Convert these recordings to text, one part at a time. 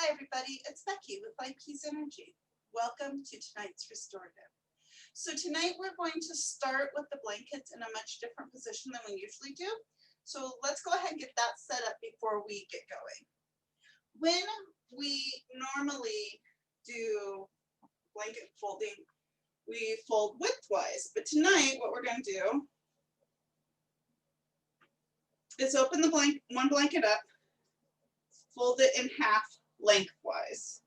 Hi everybody, it's Becky with Life Keys Energy. Welcome to tonight's restorative. So tonight we're going to start with the blankets in a much different position than we usually do. So let's go ahead and get that set up before we get going. When we normally do blanket folding, we fold widthwise, but tonight what we're going to do is open the one blanket up, fold it in half lengthwise.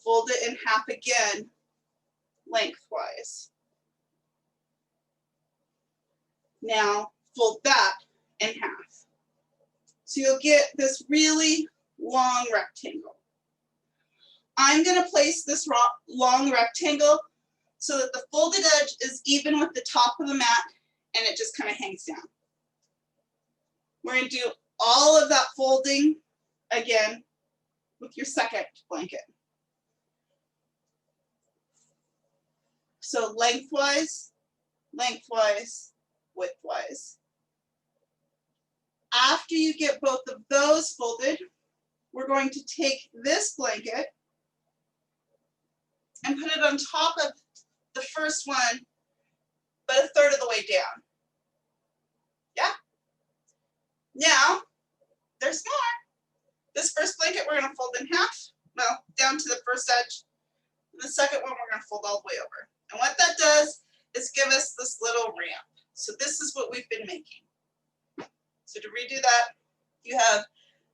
Fold it in half again, lengthwise. Now fold that in half. So you'll get this really long rectangle. I'm going to place this long rectangle so that the folded edge is even with the top of the mat and it just kind of hangs down. We're going to do all of that folding again with your second blanket. So lengthwise, lengthwise, widthwise. After you get both of those folded, we're going to take this blanket and put it on top of the first one, but a third of the way down. Yeah? Now, there's more. This first blanket we're going to fold in half, well, down to the first edge. And the second one we're going to fold all the way over. And what that does is give us this little ramp. So this is what we've been making. So to redo that, you have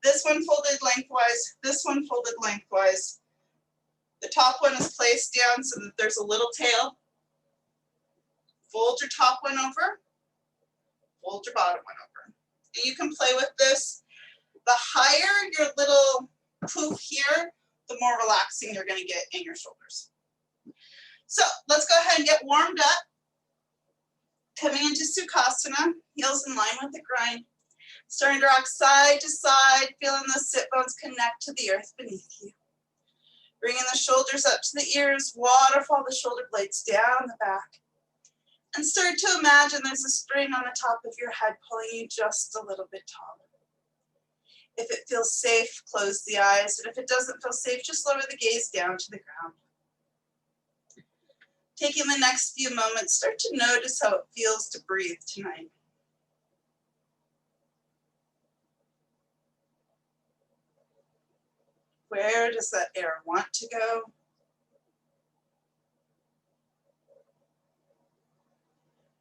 this one folded lengthwise, this one folded lengthwise. The top one is placed down so that there's a little tail. Fold your top one over, fold your bottom one over. And you can play with this. The higher your little poof here, the more relaxing you're going to get in your shoulders. So let's go ahead and get warmed up. Coming into Sukhasana, heels in line with the groin. Starting to rock side to side, feeling the sit bones connect to the earth beneath you. Bringing the shoulders up to the ears, waterfall the shoulder blades down the back. And start to imagine there's a string on the top of your head pulling you just a little bit taller. If it feels safe, close the eyes. And if it doesn't feel safe, just lower the gaze down to the ground. Taking the next few moments, start to notice how it feels to breathe tonight. Where does that air want to go?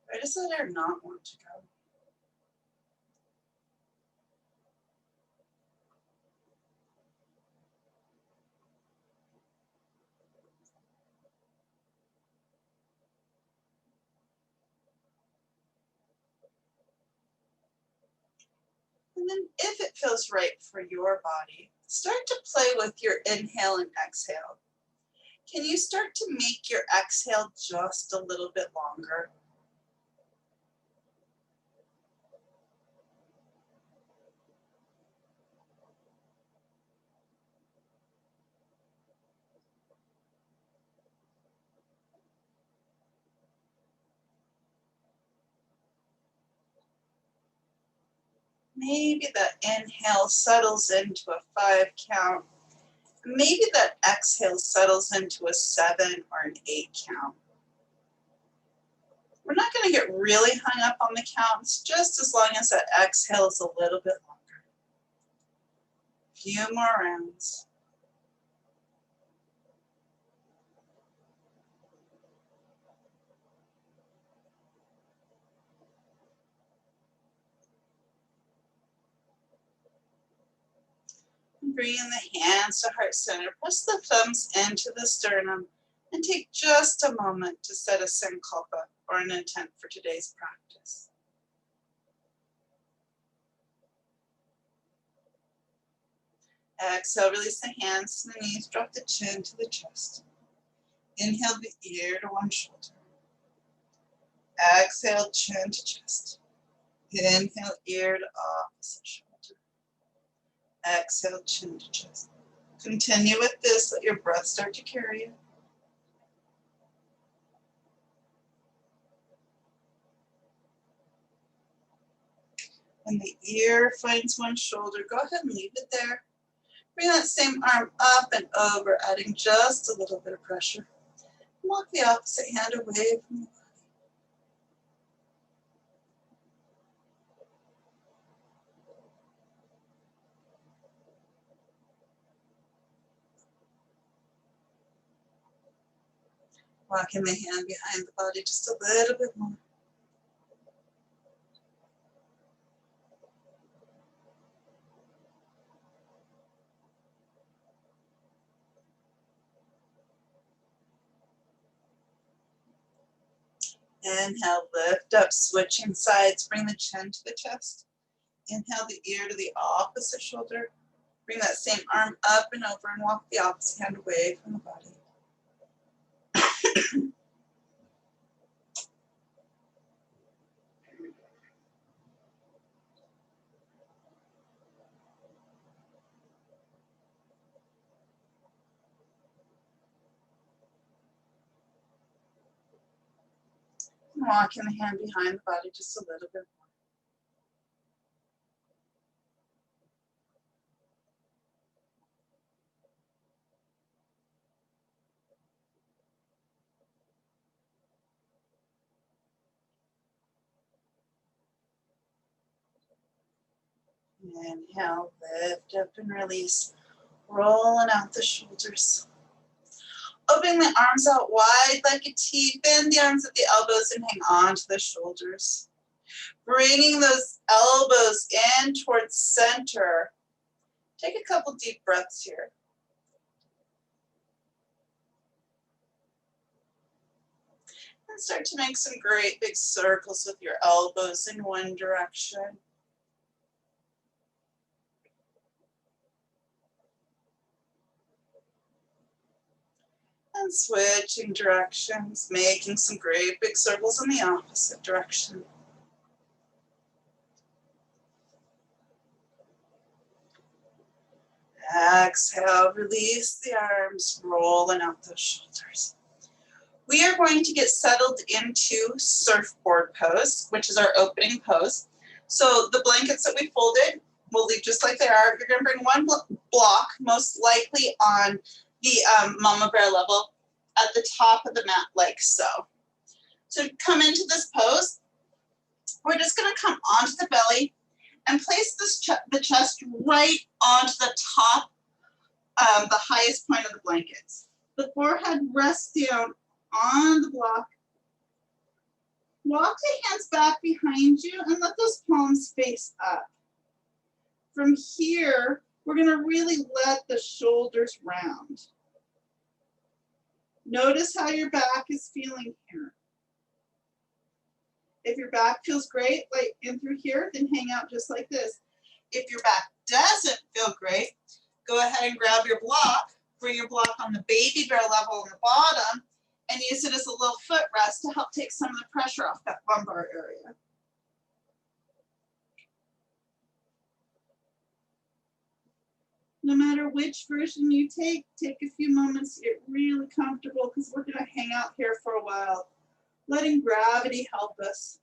Where does that air not want to go? And then if it feels right for your body, start to play with your inhale and exhale. Can you start to make your exhale just a little bit longer? Maybe that inhale settles into a 5 count. Maybe that exhale settles into a 7 or an 8 count. We're not going to get really hung up on the counts, just as long as that exhale is a little bit longer. A few more rounds. Bring in the hands to heart center. Press the thumbs into the sternum and take just a moment to set a sankalpa or an intent for today's practice. Exhale, release the hands to the knees, drop the chin to the chest. Inhale the ear to one shoulder. Exhale, chin to chest. Inhale, ear to opposite shoulder. Exhale, chin to chest. Continue with this. Let your breath start to carry you. When the ear finds one shoulder, go ahead and leave it there. Bring that same arm up and over, adding just a little bit of pressure. Walk the opposite hand away from the body. Walking the hand behind the body just a little bit more. Inhale, lift up, switching sides. Bring the chin to the chest. Inhale the ear to the opposite shoulder. Bring that same arm up and over and walk the opposite hand away from the body. Walking the hand behind the body just a little bit more. Inhale, lift up and release. Rolling out the shoulders. Opening the arms out wide like a T. Bend the arms at the elbows and hang on to the shoulders. Bringing those elbows in towards center. Take a couple deep breaths here. And start to make some great big circles with your elbows in one direction. And switching directions, making some great big circles in the opposite direction. Exhale, release the arms, rolling out those shoulders. We are going to get settled into surfboard pose, which is our opening pose. So the blankets that we folded, we'll leave just like they are. You're gonna bring one block, most likely on the mama bear level, at the top of the mat like so. To come into this pose, we're just gonna come onto the belly and place this the chest right onto the top, the highest point of the blankets. The forehead rests down on the block. Walk the hands back behind you and let those palms face up. From here, we're gonna really let the shoulders round. Notice how your back is feeling here. If your back feels great, like in through here, then hang out just like this. If your back doesn't feel great, go ahead and grab your block, bring your block on the baby bear level on the bottom, and use it as a little footrest to help take some of the pressure off that lumbar area. No matter which version you take a few moments to get really comfortable because we're gonna hang out here for a while, letting gravity help us.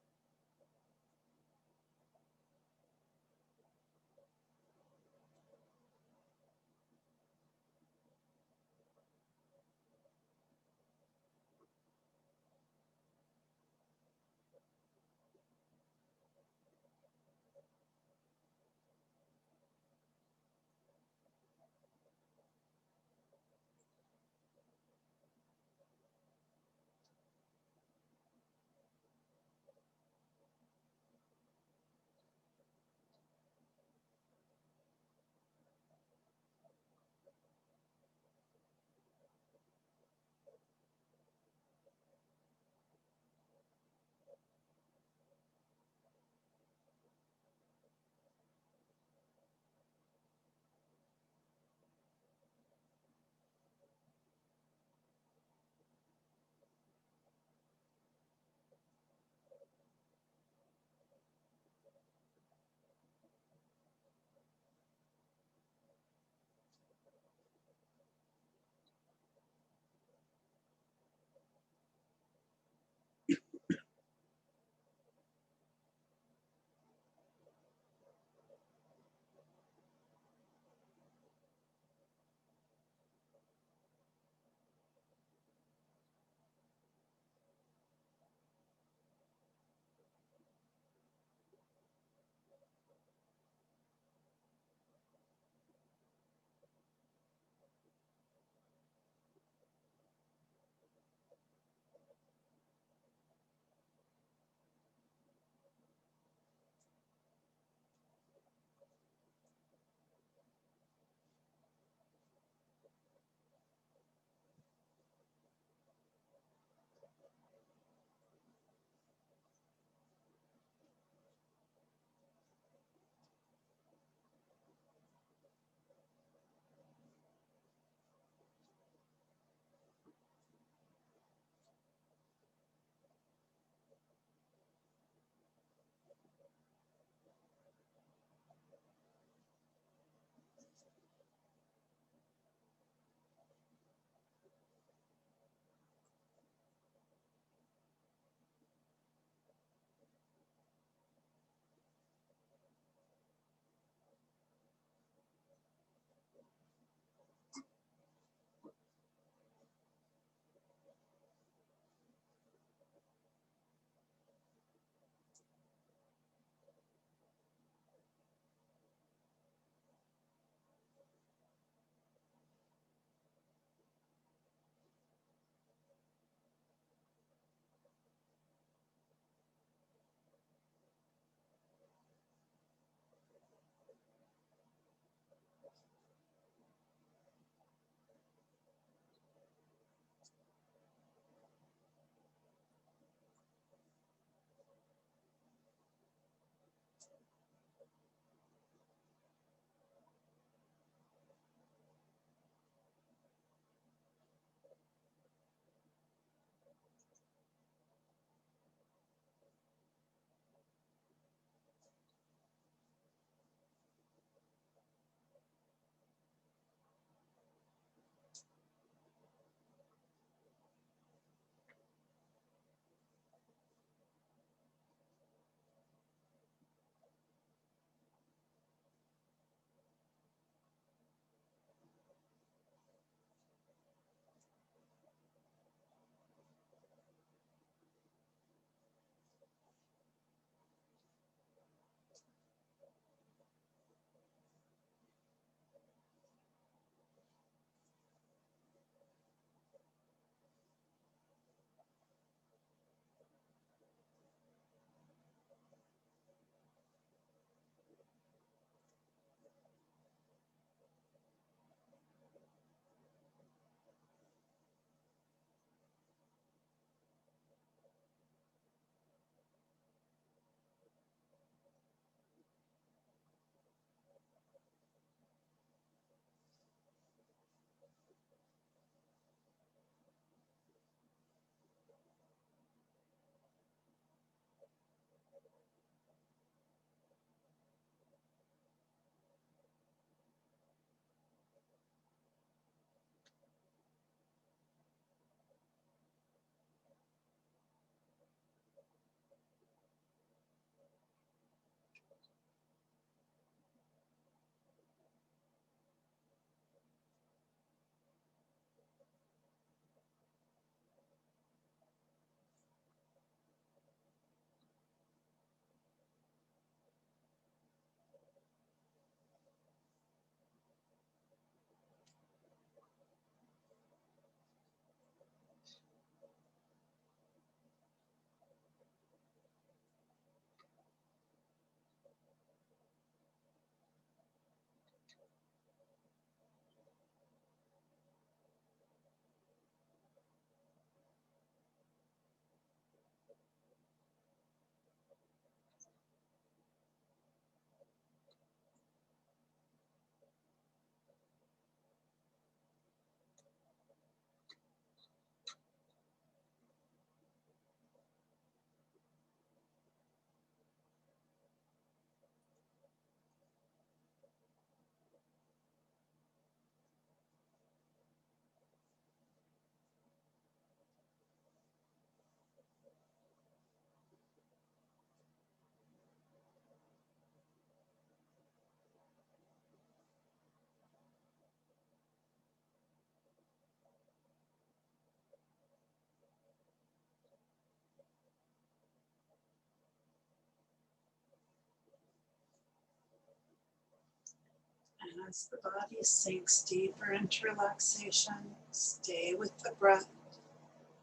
And as the body sinks deeper into relaxation, stay with the breath,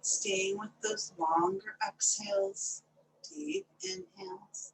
staying with those longer exhales, deep inhales.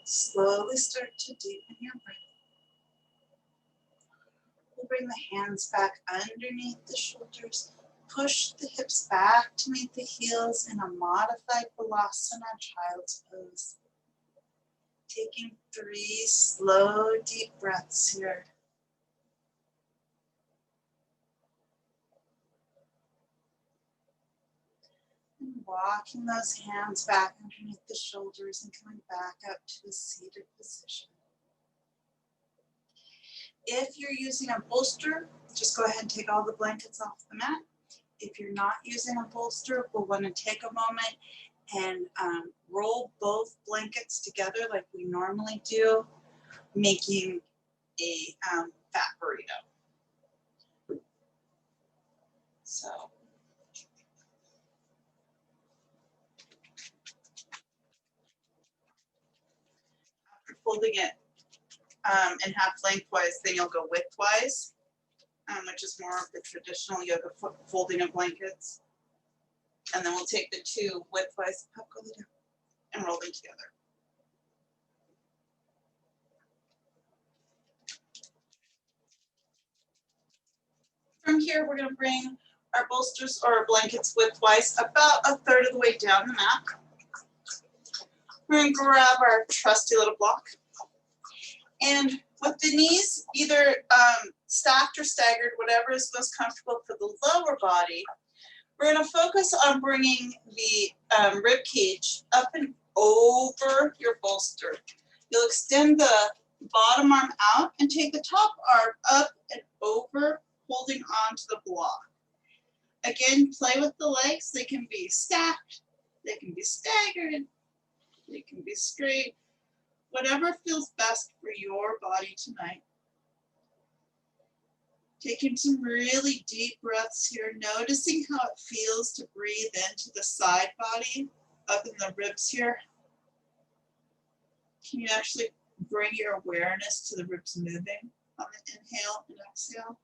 Slowly start to deepen your breath. We'll bring the hands back underneath the shoulders. Push the hips back to meet the heels in a modified Balasana Child's Pose. Taking 3 slow, deep breaths here. And walking those hands back underneath the shoulders and coming back up to a seated position. If you're using a bolster, just go ahead and take all the blankets off the mat. If you're not using a bolster, we'll want to take a moment and roll both blankets together like we normally do, making a fat burrito. So after folding it in half lengthwise, then you'll go widthwise, which is more of the traditional yoga folding of blankets. And then we'll take the 2 widthwise and roll them together. From here, we're going to bring our bolsters or our blankets widthwise about a third of the way down the mat. We're going to grab our trusty little block. And with the knees either stacked or staggered, whatever is most comfortable for the lower body, we're going to focus on bringing the rib cage up and over your bolster. You'll extend the bottom arm out and take the top arm up and over, holding on to the block. Again, play with the legs. They can be stacked, they can be staggered, they can be straight, whatever feels best for your body tonight. Taking some really deep breaths here, noticing how it feels to breathe into the side body, up in the ribs here. Can you actually bring your awareness to the ribs moving on the inhale and exhale?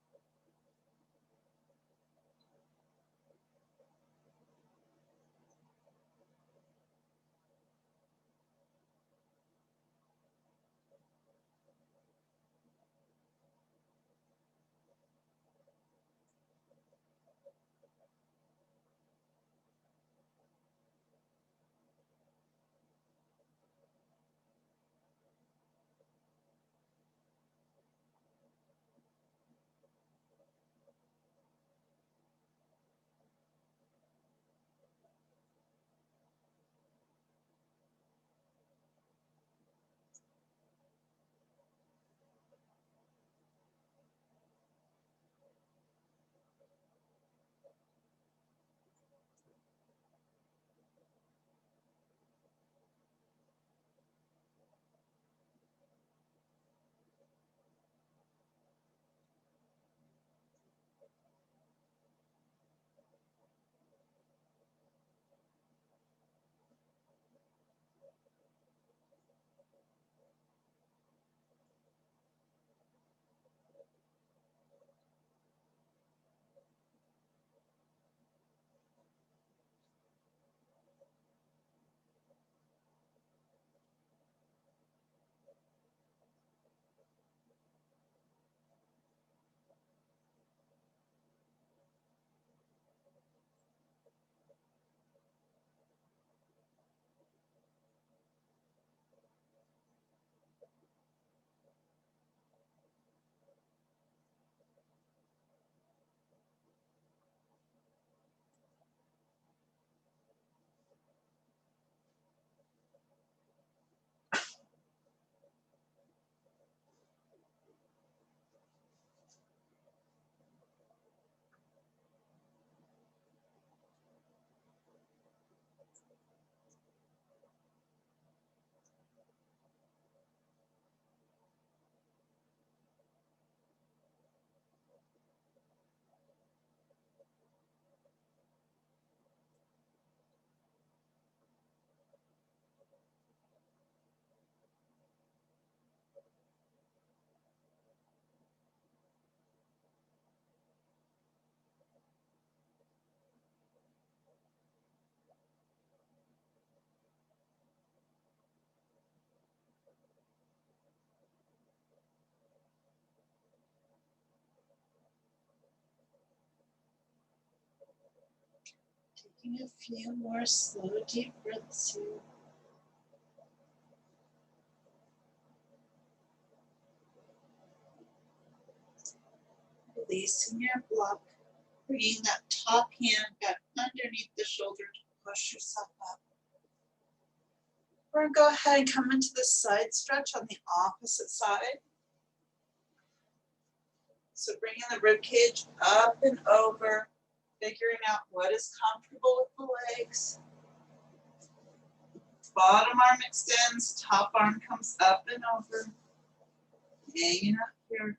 Taking a few more slow, deep breaths here. Releasing your block. Bringing that top hand back underneath the shoulder to push yourself up. We're going to go ahead and come into the side stretch on the opposite side. So bringing the rib cage up and over, figuring out what is comfortable with the legs. Bottom arm extends, top arm comes up and over. Hanging up here.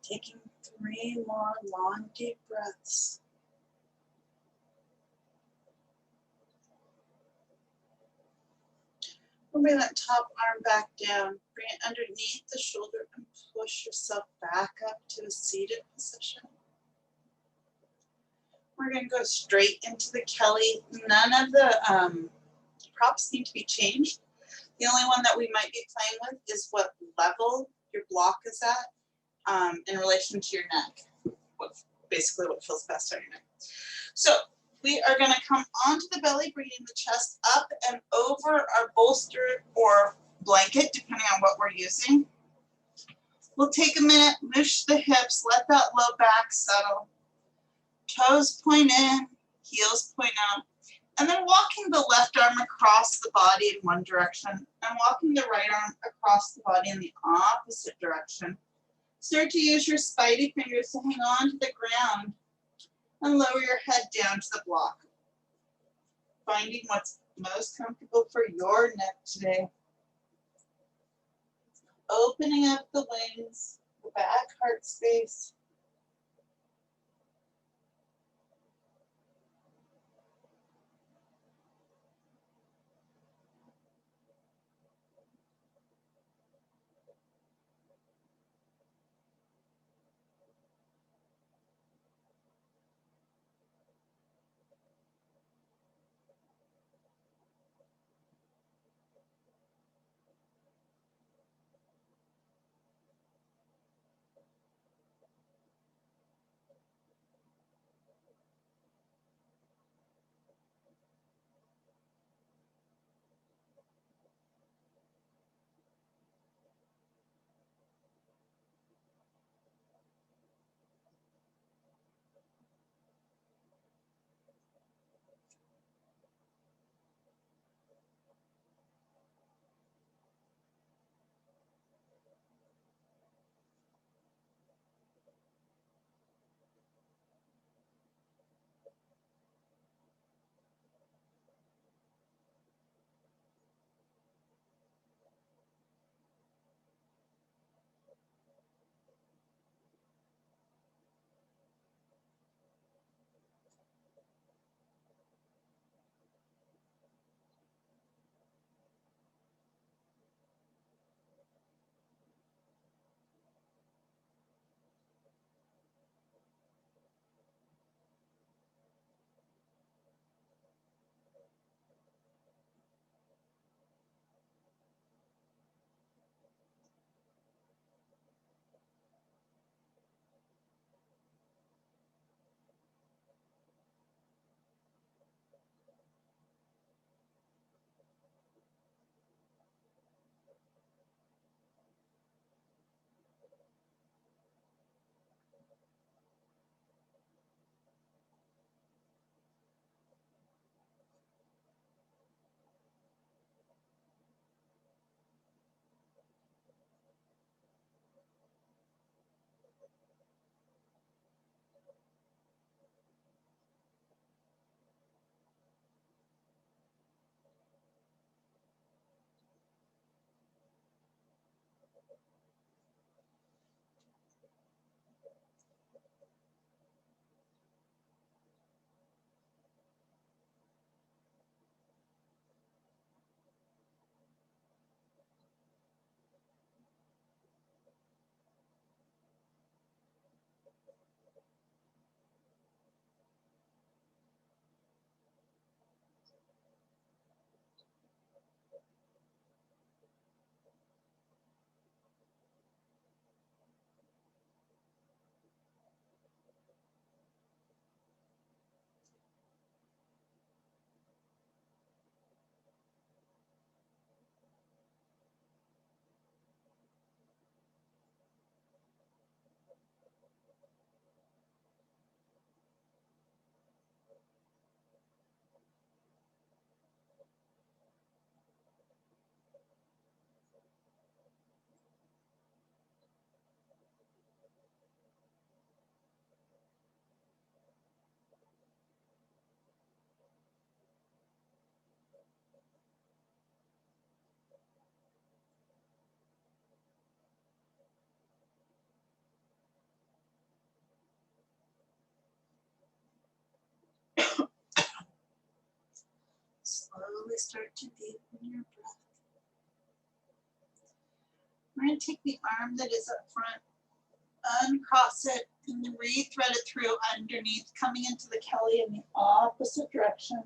Taking 3 more long, deep breaths. Bring that top arm back down. Bring it underneath the shoulder and push yourself back up to a seated position. We're going to go straight into the Kelly. None of the props need to be changed. The only one that we might be playing with is what level your block is at in relation to your neck. Basically what feels best on your neck. So we are going to come onto the belly, bringing the chest up and over our bolster or blanket, depending on what we're using. We'll take a minute, moosh the hips, let that low back settle. Toes point in, heels point out. And then walking the left arm across the body in one direction and walking the right arm across the body in the opposite direction. Start to use your spidey fingers to hang on to the ground and lower your head down to the block. Finding what's most comfortable for your neck today. Opening up the wings, the back heart space. Slowly start to deepen your breath. We're going to take the arm that is up front, uncross it, and re-thread it through underneath, coming into the Kelly in the opposite direction.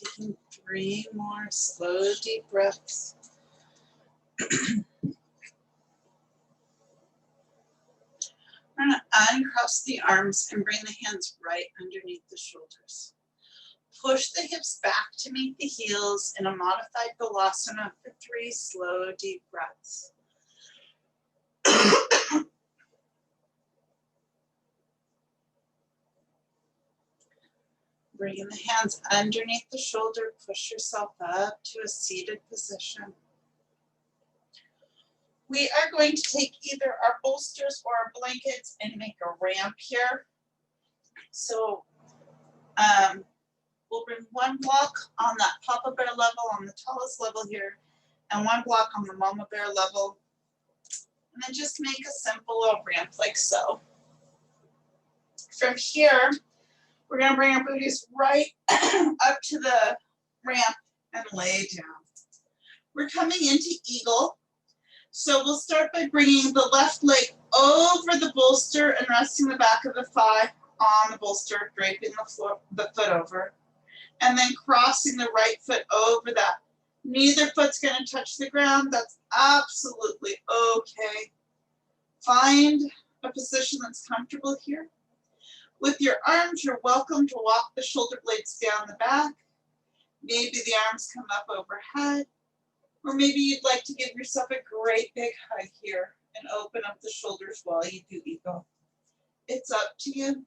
Taking 3 more slow, deep breaths. We're going to uncross the arms and bring the hands right underneath the shoulders. Push the hips back to meet the heels in a modified Balasana for 3 slow, deep breaths. Bringing the hands underneath the shoulder, push yourself up to a seated position. We are going to take either our bolsters or our blankets and make a ramp here. So we'll bring 1 block on that Papa Bear level, on the tallest level here, and 1 block on the Mama Bear level. And then just make a simple little ramp like so. From here, we're going to bring our booties right up to the ramp and lay down. We're coming into eagle. So we'll start by bringing the left leg over the bolster and resting the back of the thigh on the bolster, draping the foot over, and then crossing the right foot over that. Neither foot's going to touch the ground. That's absolutely okay. Find a position that's comfortable here. With your arms, you're welcome to walk the shoulder blades down the back. Maybe the arms come up overhead. Or maybe you'd like to give yourself a great big hug here and open up the shoulders while you do eagle. It's up to you.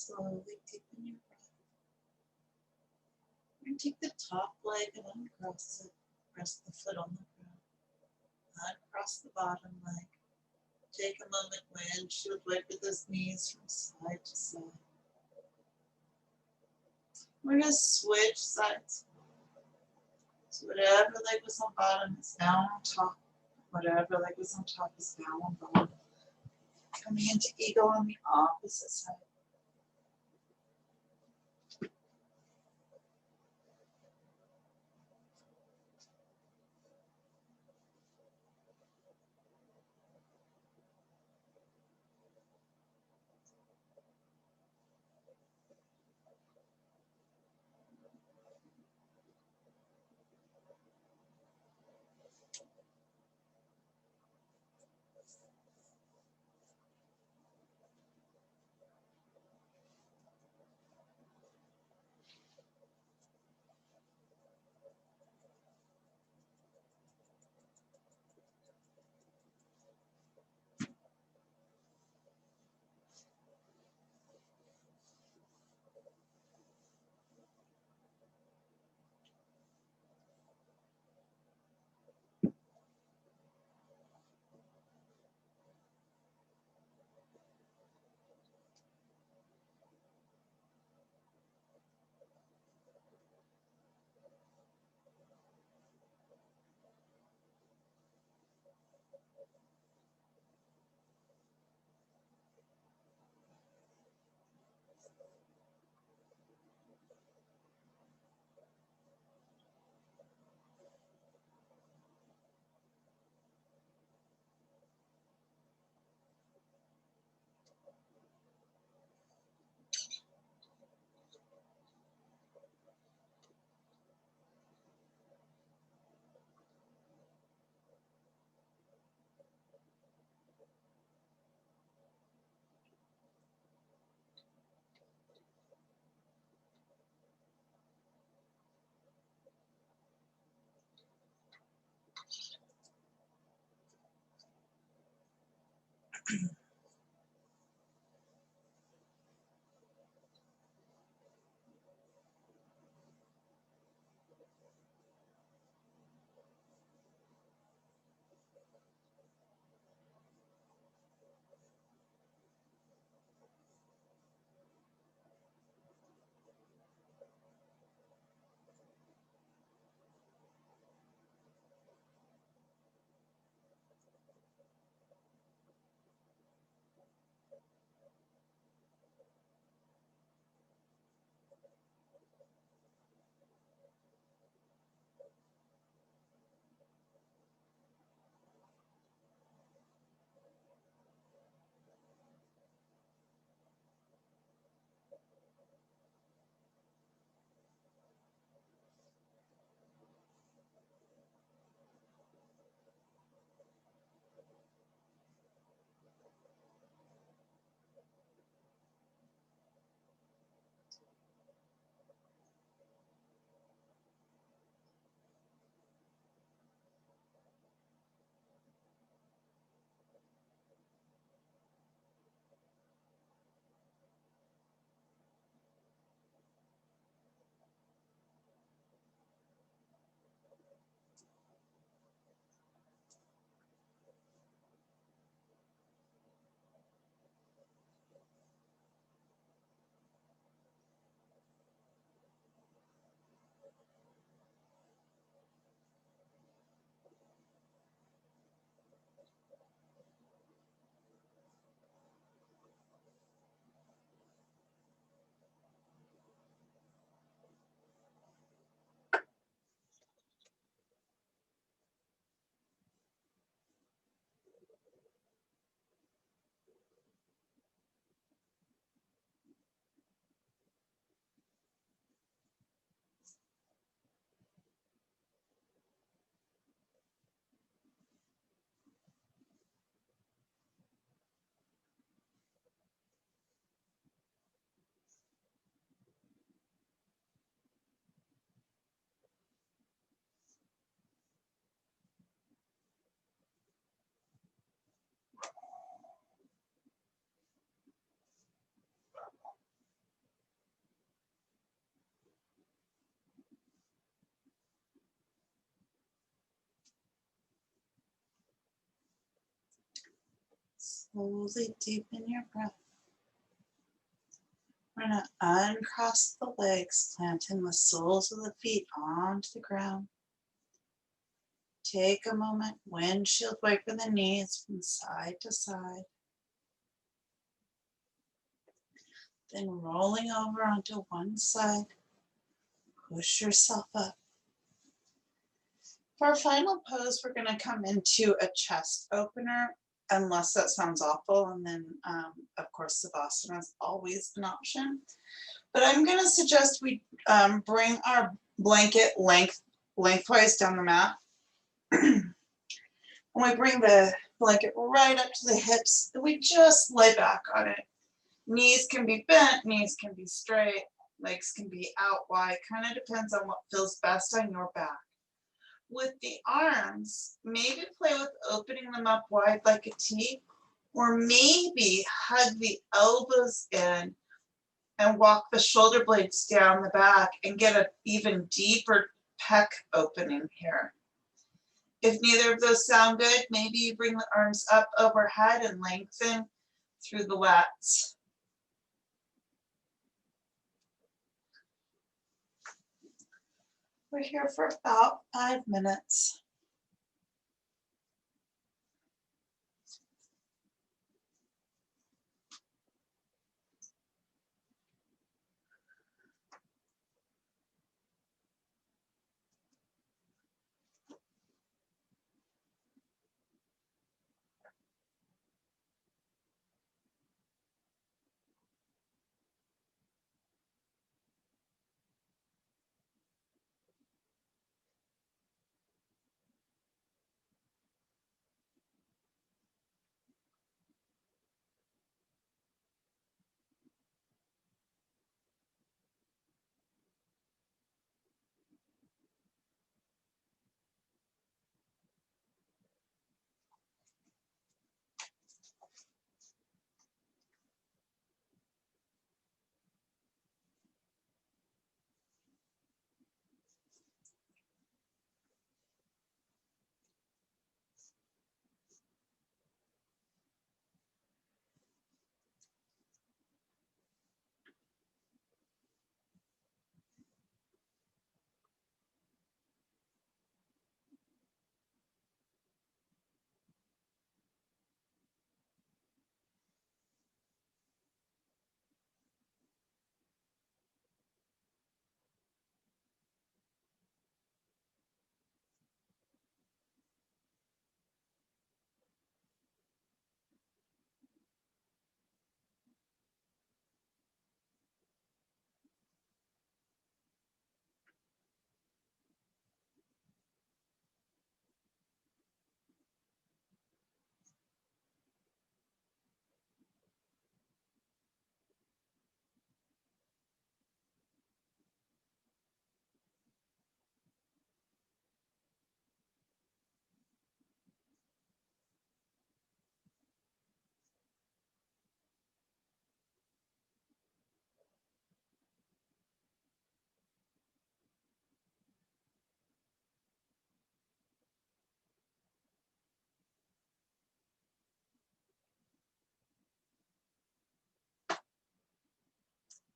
slowly deepen your breath. And take the top leg and uncross it. Rest the foot on the ground. Uncross the bottom leg. Take a moment, windshield wiper those knees from side to side. We're going to switch sides. So whatever leg was on bottom is now on top. Whatever leg was on top is now on bottom. Coming into eagle on the opposite side. Slowly deepen your breath. We're going to uncross the legs, planting the soles of the feet onto the ground. Take a moment, windshield wiper the knees from side to side. Then rolling over onto one side, push yourself up. For our final pose, we're going to come into a chest opener, unless that sounds awful, and then, of course, Savasana is always an option. But I'm going to suggest we bring our blanket lengthwise down the mat. And we bring the blanket right up to the hips, and we just lay back on it. Knees can be bent, knees can be straight, legs can be out wide, kind of depends on what feels best on your back. With the arms, maybe play with opening them up wide like a T, or maybe hug the elbows in and walk the shoulder blades down the back and get an even deeper pec opening here. If neither of those sound good, maybe you bring the arms up overhead and lengthen through the lats. We're here for about 5 minutes.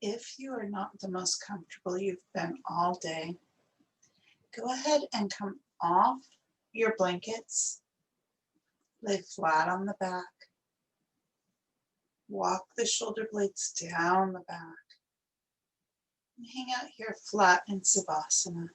If you are not the most comfortable you've been all day, go ahead and come off your blankets, lay flat on the back, walk the shoulder blades down the back, and hang out here flat in Savasana.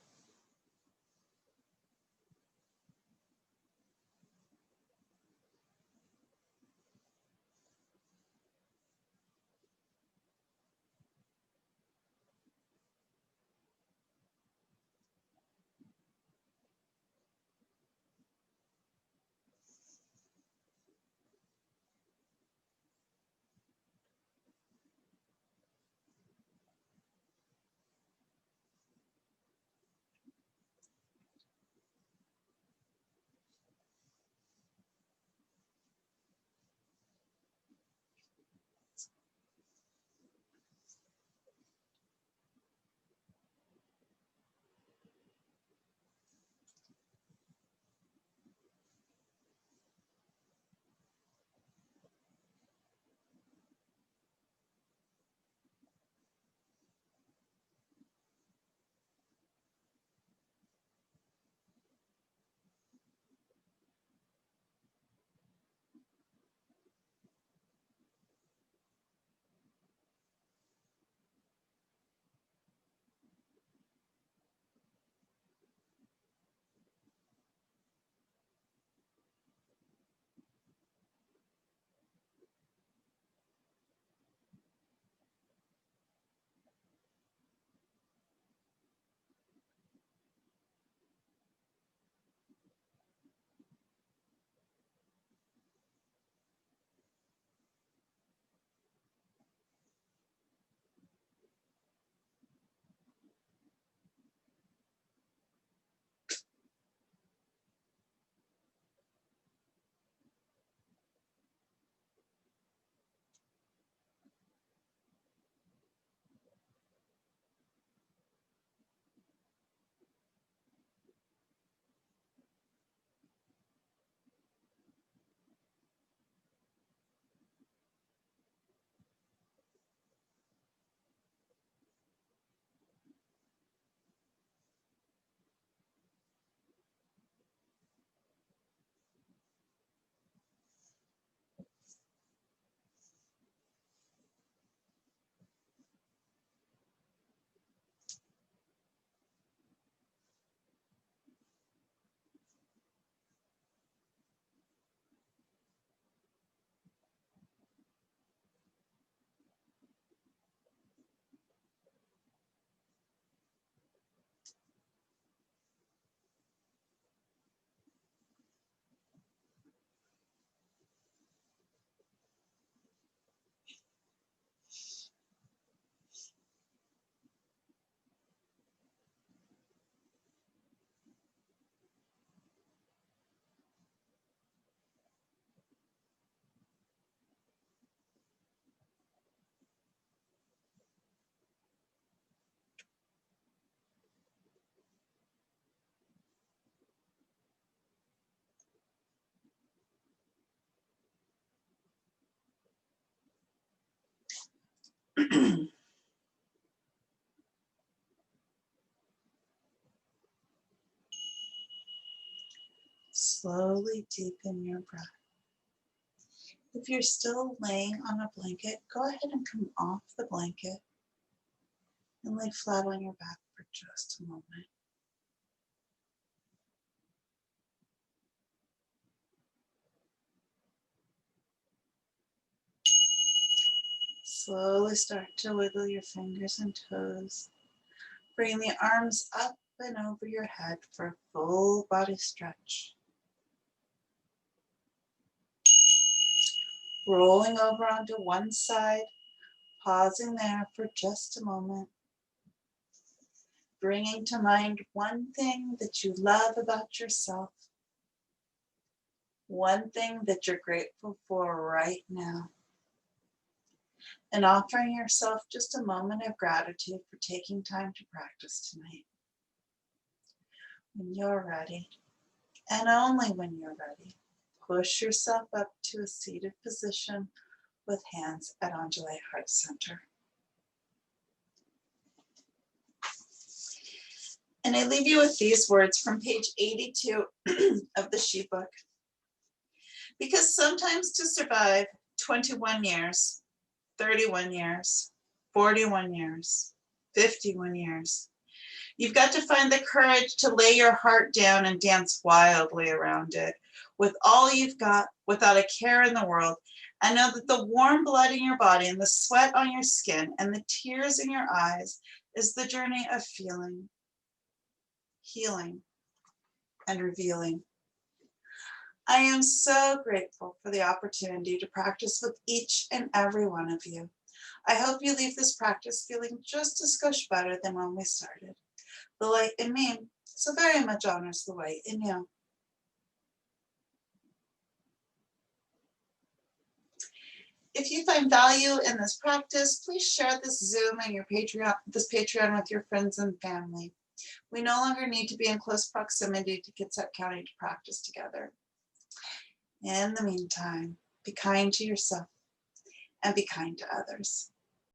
Slowly deepen your breath. If you're still laying on a blanket, go ahead and come off the blanket and lay flat on your back for just a moment. Slowly start to wiggle your fingers and toes. Bring the arms up and over your head for a full body stretch. Rolling over onto one side, pausing there for just a moment. Bringing to mind one thing that you love about yourself. One thing that you're grateful for right now. And offering yourself just a moment of gratitude for taking time to practice tonight. When you're ready, and only when you're ready, push yourself up to a seated position with hands at Undulate Heart Center. And I leave you with these words from page 82 of the sheet book. Because sometimes to survive 21 years, 31 years, 41 years, 51 years, you've got to find the courage to lay your heart down and dance wildly around it with all you've got, without a care in the world, and know that the warm blood in your body and the sweat on your skin and the tears in your eyes is the journey of feeling, healing, and revealing. I am so grateful for the opportunity to practice with each and every one of you. I hope you leave this practice feeling just a skosh better than when we started. The light in me so very much honors the light in you. If you find value in this practice, please share this Zoom and this Patreon with your friends and family. We no longer need to be in close proximity to Kitsap County to practice together. In the meantime, be kind to yourself and be kind to others.